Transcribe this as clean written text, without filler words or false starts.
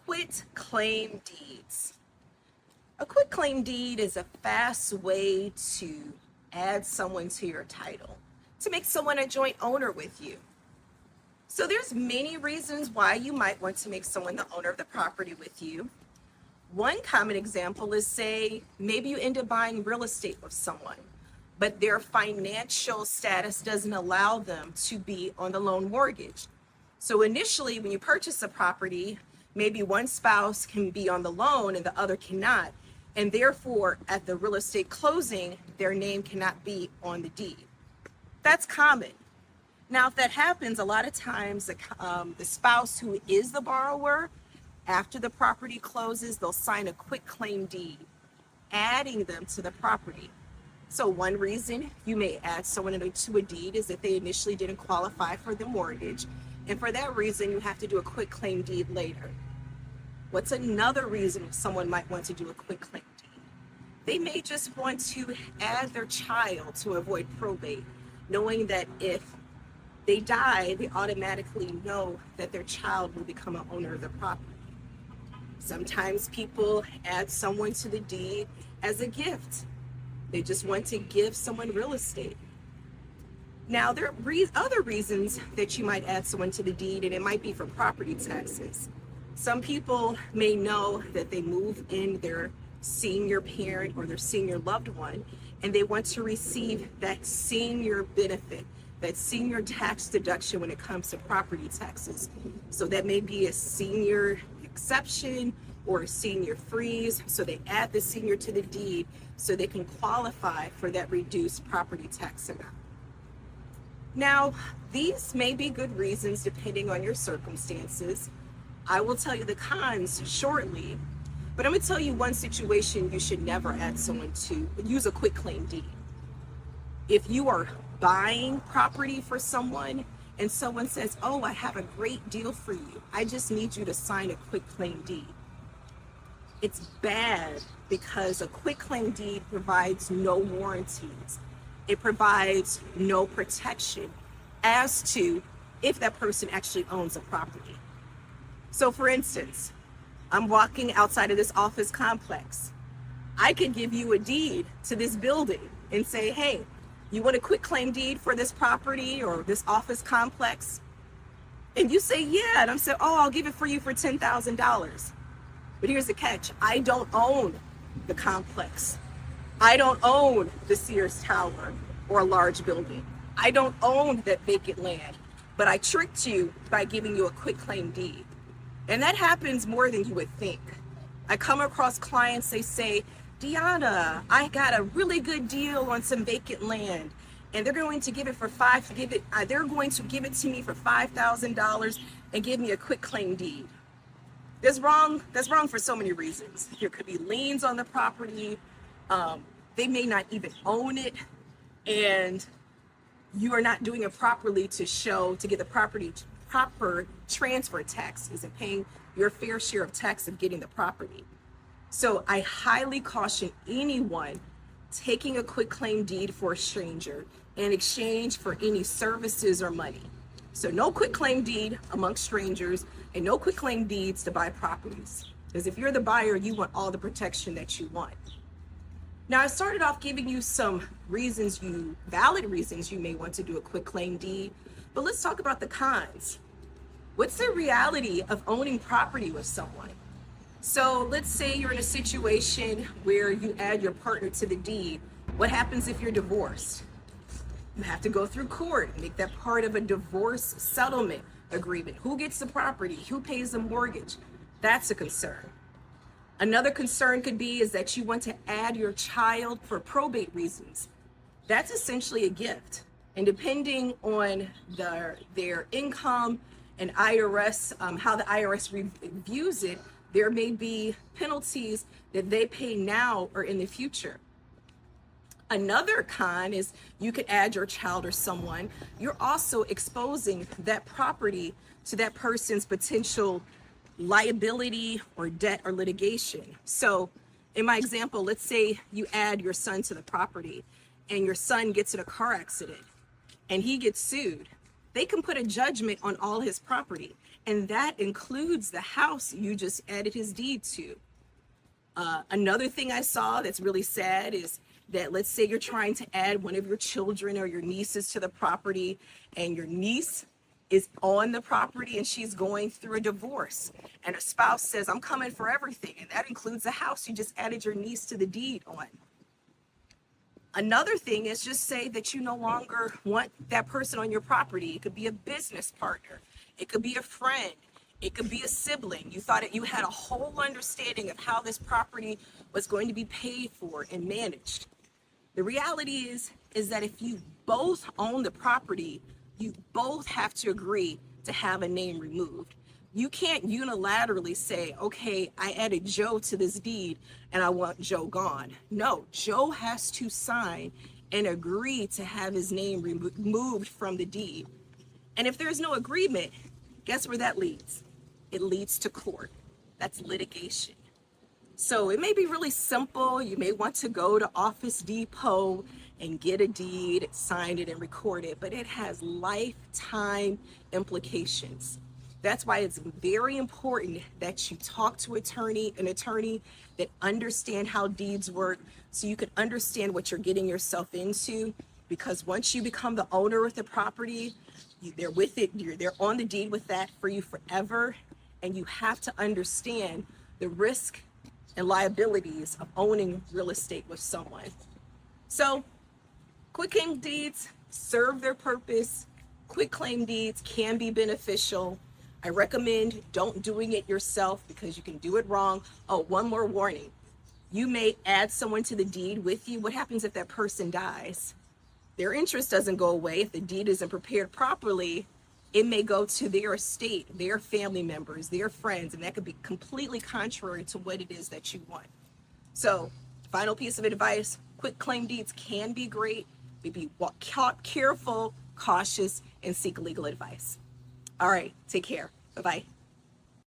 Quitclaim deeds. A quitclaim deed is a fast way to add someone to your title, to make someone a joint owner with you. So there's many reasons why you might want to make someone the owner of the property with you. One common example is, say, maybe you end up buying real estate with someone, but their financial status doesn't allow them to be on the loan mortgage. So initially, when you purchase a property, maybe one spouse can be on the loan and the other cannot. And therefore, at the real estate closing, their name cannot be on the deed. That's common. Now, if that happens, a lot of times the spouse who is the borrower, after the property closes, they'll sign a quitclaim deed, adding them to the property. So one reason you may add someone to a deed is that they initially didn't qualify for the mortgage. And for that reason, you have to do a quitclaim deed later. What's another reason someone might want to do a quitclaim deed? They may just want to add their child to avoid probate, knowing that if they die, they automatically know that their child will become an owner of the property. Sometimes people add someone to the deed as a gift. They just want to give someone real estate. Now, there are other reasons that you might add someone to the deed, and it might be for property taxes. Some people may know that they move in their senior parent or their senior loved one, and they want to receive that senior benefit, that senior tax deduction when it comes to property taxes. So that may be a senior exception or a senior freeze. So they add the senior to the deed so they can qualify for that reduced property tax amount. Now, these may be good reasons depending on your circumstances. I will tell you the cons shortly, but I'm going to tell you one situation you should never add someone to. Use a quitclaim deed. If you are buying property for someone and someone says, "Oh, I have a great deal for you. I just need you to sign a quitclaim deed." It's bad because a quitclaim deed provides no warranties. It provides no protection as to if that person actually owns a property. So for instance, I'm walking outside of this office complex. I could give you a deed to this building and say, "Hey, you want a quitclaim deed for this property or this office complex?" And you say, "Yeah." And I'm saying, "Oh, I'll give it for you for $10,000. But here's the catch. I don't own the complex. I don't own the Sears Tower or a large building. I don't own that vacant land, but I tricked you by giving you a quitclaim deed." And that happens more than you would think. I come across clients, they say, "Dionna, I got a really good deal on some vacant land, and they're going to give it to me for $5,000 and give me a quitclaim deed." That's wrong for so many reasons. There could be liens on the property. They may not even own it, and you are not doing it properly to get the property proper transfer taxes and paying your fair share of tax of getting the property. So I highly caution anyone taking a quitclaim deed for a stranger in exchange for any services or money. So no quitclaim deed amongst strangers and no quitclaim deeds to buy properties. Because if you're the buyer, you want all the protection that you want. Now, I started off giving you some valid reasons you may want to do a quitclaim deed, but let's talk about the cons. What's the reality of owning property with someone? So let's say you're in a situation where you add your partner to the deed. What happens if you're divorced? You have to go through court and make that part of a divorce settlement agreement. Who gets the property? Who pays the mortgage? That's a concern. Another concern could be is that you want to add your child for probate reasons. That's essentially a gift. And depending on their income and IRS, how the IRS reviews it, there may be penalties that they pay now or in the future. Another con is you could add your child or someone. You're also exposing that property to that person's potential liability or debt or litigation. So in my example, let's say you add your son to the property and your son gets in a car accident and he gets sued. They can put a judgment on all his property And that includes the house you just added his deed to. Another thing I saw that's really sad is that, let's say you're trying to add one of your children or your nieces to the property, and your niece is on the property and she's going through a divorce, and a spouse says, I'm coming for everything, and that includes the house you just added your niece to the deed on. Another thing is, just say that you no longer want that person on your property. It could be a business partner, it could be a friend, it could be a sibling. You thought that you had a whole understanding of how this property was going to be paid for and managed. The reality is that if you both own the property, you both have to agree to have a name removed. You can't unilaterally say, okay, I added Joe to this deed and I want Joe gone. No, Joe has to sign and agree to have his name removed from the deed. And if there's no agreement, guess where that leads? It leads to court. That's litigation. So it may be really simple. You may want to go to Office Depot and get a deed, sign it, and record it, but it has lifetime implications. That's why it's very important that you talk to an attorney that understand how deeds work, so you can understand what you're getting yourself into. Because once you become the owner of the property, they're with it, they're on the deed with that for you forever, and you have to understand the risk and liabilities of owning real estate with someone. So, quitclaim deeds serve their purpose. Quitclaim deeds can be beneficial. I recommend don't doing it yourself because you can do it wrong. Oh, one more warning. You may add someone to the deed with you. What happens if that person dies? Their interest doesn't go away. If the deed isn't prepared properly, it may go to their estate, their family members, their friends, and that could be completely contrary to what it is that you want. So, final piece of advice, quitclaim deeds can be great, but be careful, cautious, and seek legal advice. All right, take care. Bye-bye.